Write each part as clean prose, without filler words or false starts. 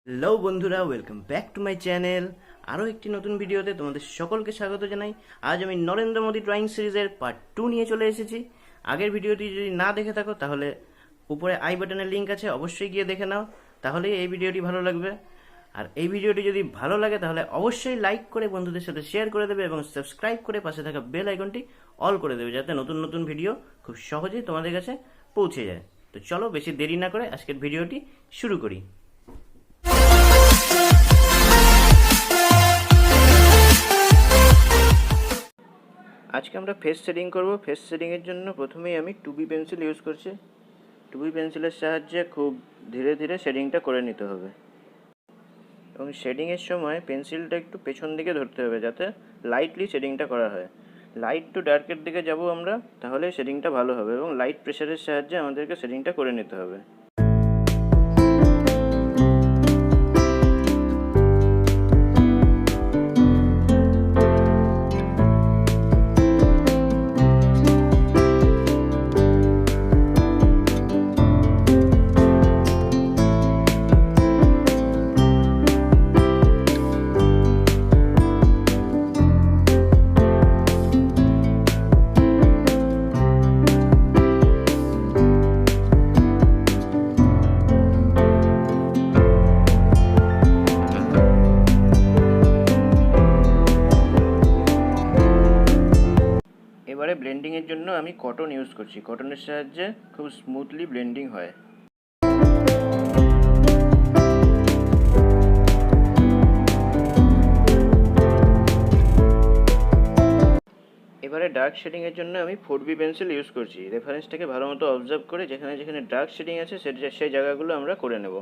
Hello বন্ধুরা, welcome back to my channel. আরও একটি নতুন ভিডিওতে তোমাদের সকলকে স্বাগত জানাই। আজ আমি নরেন্দ্র মোদী ড্রয়িং সিরিজের পার্ট 2 নিয়ে চলে এসেছি। আগের ভিডিওটি যদি না দেখে থাকো তাহলে উপরে আই বাটনের লিঙ্ক আছে, অবশ্যই গিয়ে দেখে নাও, তাহলেই এই ভিডিওটি ভালো লাগবে। আর এই ভিডিওটি যদি ভালো লাগে তাহলে অবশ্যই লাইক করে বন্ধুদের সাথে শেয়ার করে দেবে এবং সাবস্ক্রাইব করে পাশে থাকা বেল আইকনটি অল করে দেবে, যাতে নতুন নতুন ভিডিও খুব সহজেই তোমাদের কাছে পৌঁছে যায়। তো চলো বেশি দেরি না করে আজকের ভিডিওটি শুরু করি। আজকে আমরা ফেস শেডিং করব। ফেস শেডিংয়ের জন্য প্রথমেই আমি 2B পেন্সিল ইউজ করছি। 2B পেন্সিলের সাহায্যে খুব ধীরে ধীরে শেডিংটা করে নিতে হবে এবং শেডিংয়ের সময় পেন্সিলটা একটু পেছন দিকে ধরতে হবে, যাতে লাইটলি শেডিংটা করা হয়। লাইট টু ডার্কের দিকে যাব আমরা, তাহলে শেডিংটা ভালো হবে এবং লাইট প্রেশারের সাহায্যে আমাদেরকে শেডিংটা করে নিতে হবে। এবারে ব্লেন্ডিংয়ের জন্য আমি কটন ইউজ করছি। কটনের সাহায্যে খুব স্মুথলি ব্লেন্ডিং হয়। এবারে ডার্ক শেডিংয়ের জন্য আমি 4B পেন্সিল ইউজ করছি। রেফারেন্সটাকে ভালো মতো অবজার্ভ করে যেখানে যেখানে ডার্ক শেডিং আছে সেই জায়গাগুলো আমরা করে নেব।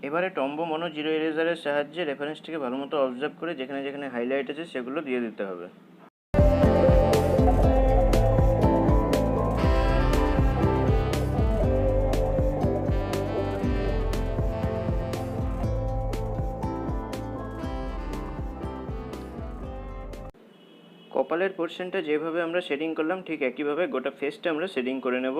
এবারে টম্বো মনো জিরো ইরেজারের সাহায্যে রেফারেন্সটিকে ভালো মতো অবজার্ভ করে যেখানে যেখানে হাইলাইট আছে সেগুলো দিয়ে দিতে হবে। কপালের পোর্শনটা যেভাবে আমরা শেডিং করলাম ঠিক একইভাবে গোটা ফেসটা আমরা শেডিং করে নেব।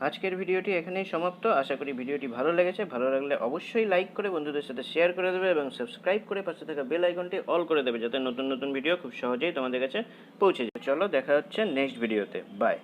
আজকের ভিডিওটি এখানেই সমাপ্ত। আশা করি ভিডিওটি ভালো লেগেছে। ভালো লাগলে অবশ্যই লাইক করে বন্ধুদের সাথে শেয়ার করে দেবে এবং সাবস্ক্রাইব করে পাশে থাকা বেল আইকনটি অল করে দেবে, যাতে নতুন নতুন ভিডিও খুব সহজেই তোমাদের কাছে পৌঁছে যায়। চলো দেখা হচ্ছে নেক্সট ভিডিওতে। বাই।